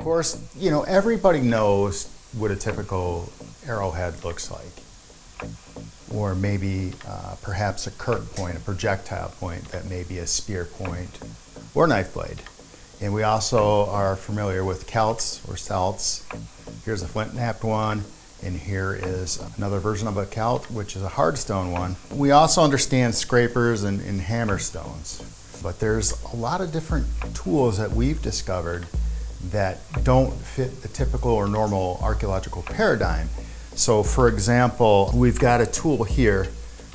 Of course, everybody knows what a typical arrowhead looks like. Or maybe perhaps a curtain point, a projectile point that may be a spear point or knife blade. And we also are familiar with celts or celts. Here's a flint-knapped one, and here is another version of a celt, which is a hard stone one. We also understand scrapers and hammer stones, but there's a lot of different tools that we've discovered that don't fit the typical or normal archaeological paradigm. So for example, we've got a tool here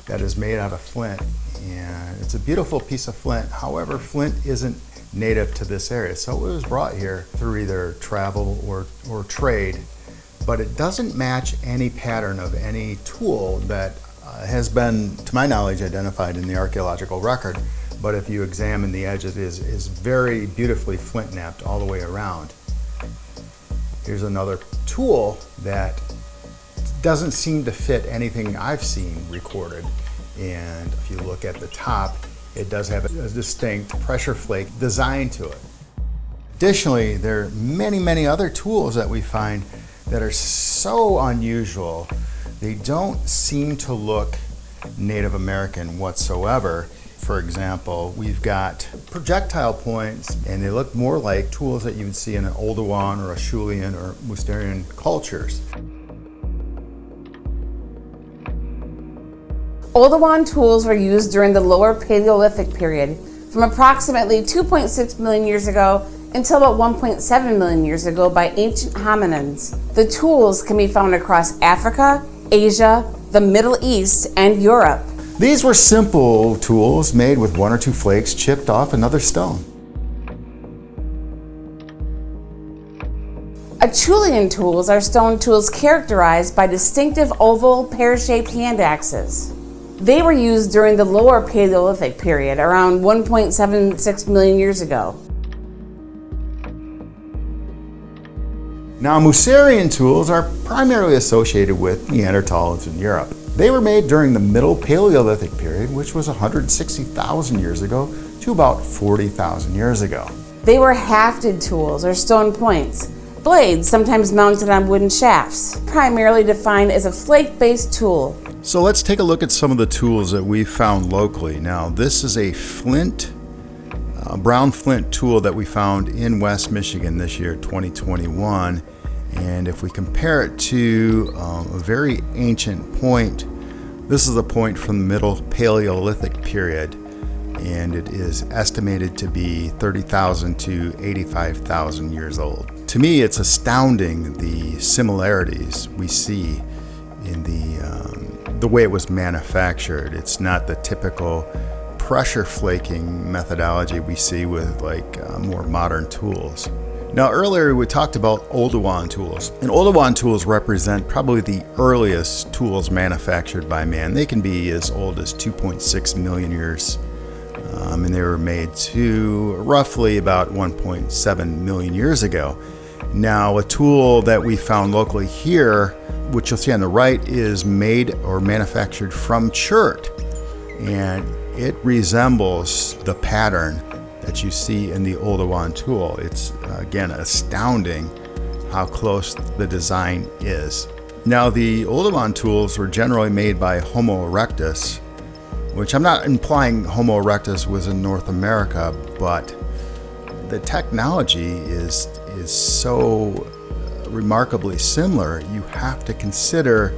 that is made out of flint, and it's a beautiful piece of flint. However, flint isn't native to this area, so it was brought here through either travel or trade, but it doesn't match any pattern of any tool that has been, to my knowledge, identified in the archaeological record. But if you examine the edge, it is very beautifully flint knapped all the way around. Here's another tool that doesn't seem to fit anything I've seen recorded, and if you look at the top, it does have a distinct pressure flake design to it. Additionally, there are many other tools that we find that are so unusual. They don't seem to look Native American whatsoever. For example, we've got projectile points, and they look more like tools that you would see in an Oldowan or Acheulean or Mousterian cultures. Oldowan tools were used during the Lower Paleolithic period, from approximately 2.6 million years ago until about 1.7 million years ago by ancient hominins. The tools can be found across Africa, Asia, the Middle East, and Europe. These were simple tools made with one or two flakes chipped off another stone. Acheulean tools are stone tools characterized by distinctive oval, pear-shaped hand axes. They were used during the Lower Paleolithic period, around 1.76 million years ago. Now, Mousterian tools are primarily associated with Neanderthals in Europe. They were made during the Middle Paleolithic period, which was 160,000 years ago to about 40,000 years ago. They were hafted tools or stone points, blades sometimes mounted on wooden shafts, primarily defined as a flake-based tool. So let's take a look at some of the tools that we found locally. Now, this is a brown flint tool that we found in West Michigan this year, 2021. And if we compare it to a very ancient point, this is a point from the Middle Paleolithic period, and it is estimated to be 30,000 to 85,000 years old. To me, it's astounding the similarities we see in the way it was manufactured. It's not the typical pressure flaking methodology we see with more modern tools. Now, earlier we talked about Oldowan tools, and Oldowan tools represent probably the earliest tools manufactured by man. They can be as old as 2.6 million years, and they were made to roughly about 1.7 million years ago. Now, a tool that we found locally here, which you'll see on the right, is made or manufactured from chert, and it resembles the pattern that you see in the Oldowan tool. It's again astounding how close the design is. Now, the Oldowan tools were generally made by Homo erectus, which I'm not implying Homo erectus was in North America, but the technology is so remarkably similar, you have to consider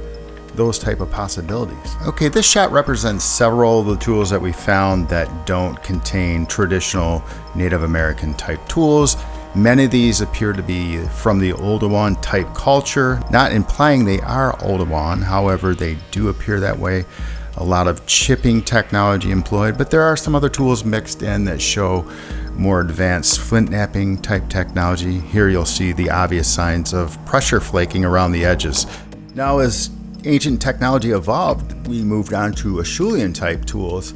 those type of possibilities. Okay, this shot represents several of the tools that we found that don't contain traditional Native American type tools. Many of these appear to be from the Oldowan type culture, not implying they are Oldowan, however, they do appear that way. A lot of chipping technology employed, but there are some other tools mixed in that show more advanced flint knapping type technology. Here you'll see the obvious signs of pressure flaking around the edges. Now, as ancient technology evolved, we moved on to Acheulean type tools,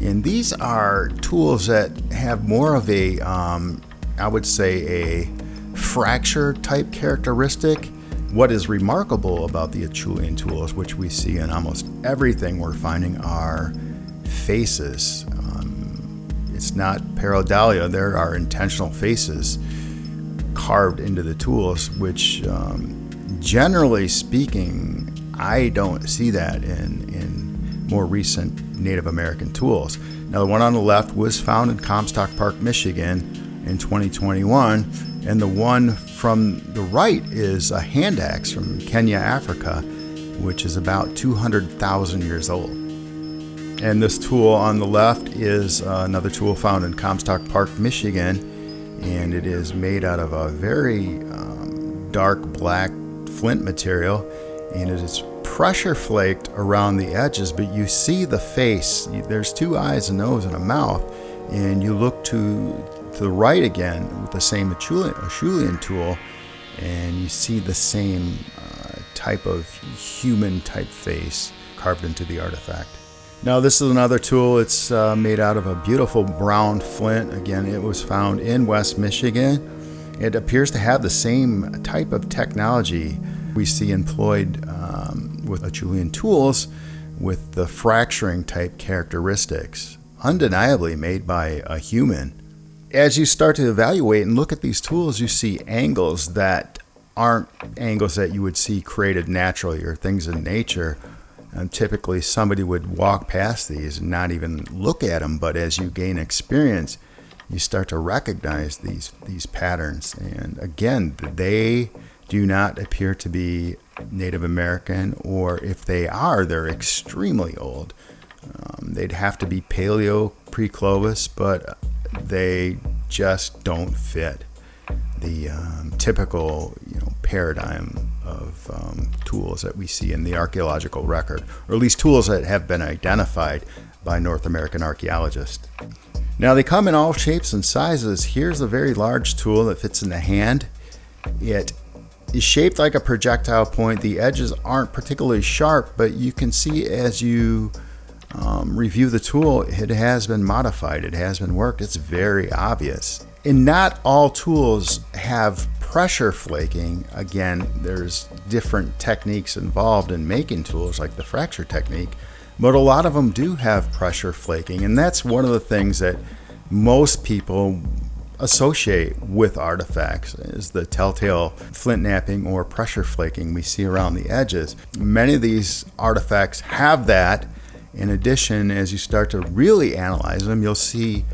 and these are tools that have more of a, I would say, a fracture type characteristic. What is remarkable about the Acheulean tools, which we see in almost everything we're finding, are faces. It's not pareidolia, there are intentional faces carved into the tools, which generally speaking, I don't see that in more recent Native American tools. Now, the one on the left was found in Comstock Park, Michigan in 2021, and the one from the right is a hand axe from Kenya, Africa, which is about 200,000 years old. And this tool on the left is another tool found in Comstock Park, Michigan, and it is made out of a very dark black flint material, and it is pressure flaked around the edges, but you see the face. There's two eyes, a nose, and a mouth, and you look to the right again with the same Acheulean tool, and you see the same type of human type face carved into the artifact. Now, this is another tool. It's made out of a beautiful brown flint. Again, it was found in West Michigan. It appears to have the same type of technology we see employed with Acheulean tools, with the fracturing type characteristics, undeniably made by a human. As you start to evaluate and look at these tools, you see angles that aren't angles that you would see created naturally or things in nature. And typically somebody would walk past these and not even look at them, but as you gain experience, you start to recognize these patterns. And again, they do not appear to be Native American, or if they are, they're extremely old. They'd have to be Paleo, pre-Clovis, but they just don't fit the typical paradigm of tools that we see in the archaeological record, or at least tools that have been identified by North American archaeologists. Now, they come in all shapes and sizes. Here's a very large tool that fits in the hand. It is shaped like a projectile point. The edges aren't particularly sharp, but you can see as you review the tool, it has been modified, it has been worked. It's very obvious. And not all tools have pressure flaking. Again, there's different techniques involved in making tools, like the fracture technique, but a lot of them do have pressure flaking, and that's one of the things that most people associate with artifacts is the telltale flint napping or pressure flaking we see around the edges. Many of these artifacts have that. In addition, as you start to really analyze them, you'll see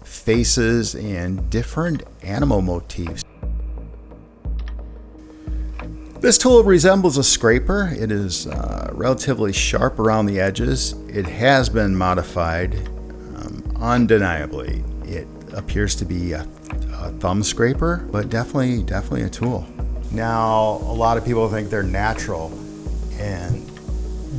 faces and different animal motifs. This tool resembles a scraper. It is relatively sharp around the edges. It has been modified undeniably. It appears to be a thumb scraper, but definitely a tool. Now, a lot of people think they're natural, and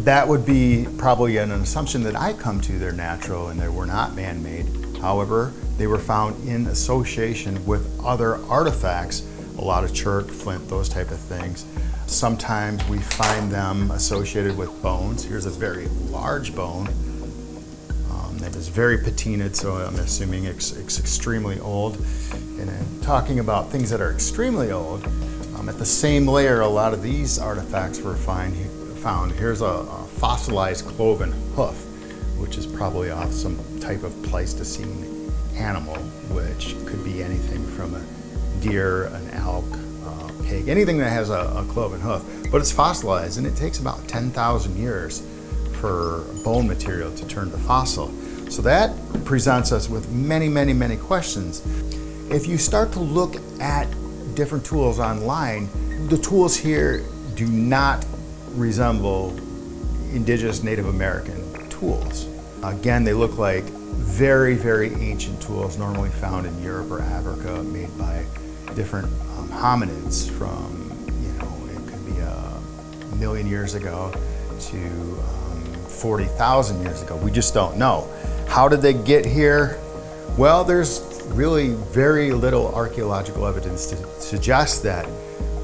that would be probably an assumption that I come to. They're natural and they were not man-made. However, they were found in association with other artifacts, a lot of chert, flint, those type of things. Sometimes we find them associated with bones. Here's a very large bone that is very patinaed, so I'm assuming it's extremely old. And then talking about things that are extremely old, at the same layer, a lot of these artifacts were found. Here's a fossilized cloven hoof, which is probably off some type of Pleistocene animal, which could be anything from a deer, an elk, pig, anything that has a cloven hoof. But it's fossilized, and it takes about 10,000 years for bone material to turn to fossil. So that presents us with many questions. If you start to look at different tools online, the tools here do not resemble indigenous Native American tools. Again, they look like very ancient tools normally found in Europe or Africa, made by different hominids from, it could be a million years ago to 40,000 years ago. We just don't know. How did they get here? Well, there's really very little archaeological evidence to suggest that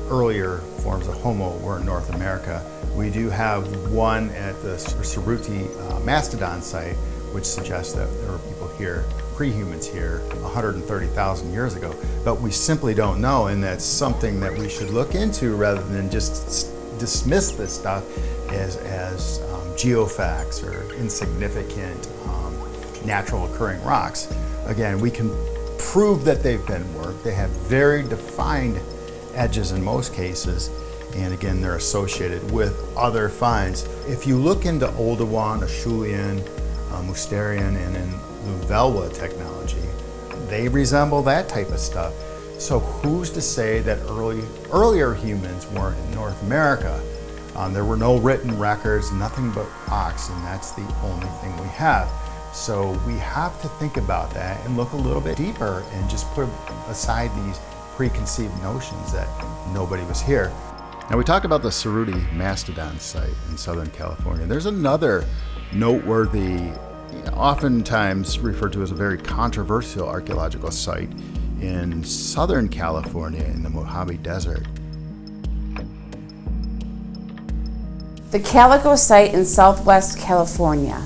earlier forms of Homo were in North America. We do have one at the Ceruti mastodon site, which suggests that there were people here, pre-humans here, 130,000 years ago. But we simply don't know, and that's something that we should look into rather than just dismiss this stuff as geofacts or insignificant natural occurring rocks. Again, we can prove that they've been worked. They have very defined edges in most cases, and again, they're associated with other finds. If you look into Oldowan, Acheulean, Mousterian, and then Luvelwa technology, they resemble that type of stuff. So who's to say that earlier humans weren't in North America? There were no written records, nothing but rocks, and that's the only thing we have. So we have to think about that and look a little bit deeper and just put aside these preconceived notions that nobody was here. Now, we talked about the Cerruti Mastodon site in Southern California. There's another noteworthy, oftentimes referred to as a very controversial archaeological site in Southern California in the Mojave Desert. The Calico site in Southwest California.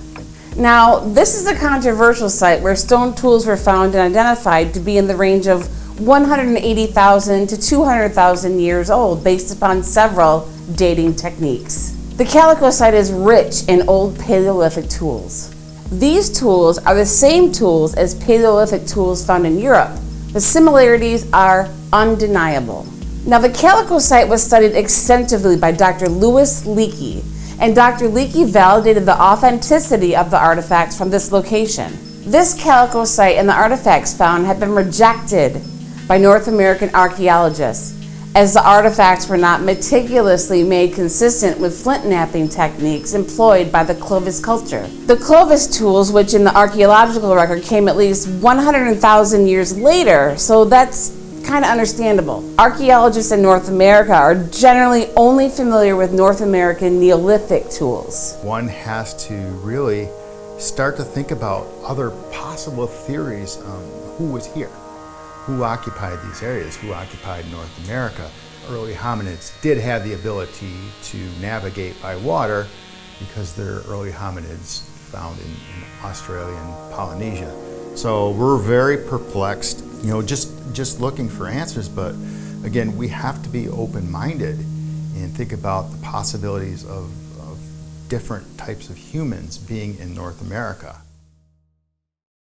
Now, this is a controversial site where stone tools were found and identified to be in the range of 180,000 to 200,000 years old based upon several dating techniques. The Calico site is rich in old Paleolithic tools. These tools are the same tools as Paleolithic tools found in Europe. The similarities are undeniable. Now, the Calico site was studied extensively by Dr. Louis Leakey, and Dr. Leakey validated the authenticity of the artifacts from this location. This Calico site and the artifacts found have been rejected by North American archaeologists, as the artifacts were not meticulously made consistent with flint knapping techniques employed by the Clovis culture. The Clovis tools, which in the archaeological record came at least 100,000 years later, so that's kind of understandable. Archaeologists in North America are generally only familiar with North American Neolithic tools. One has to really start to think about other possible theories. Who was here? Who occupied these areas? Who occupied North America? Early hominids did have the ability to navigate by water because they're early hominids found in Australia and Polynesia. So we're very perplexed, just looking for answers. But again, we have to be open-minded and think about the possibilities of different types of humans being in North America.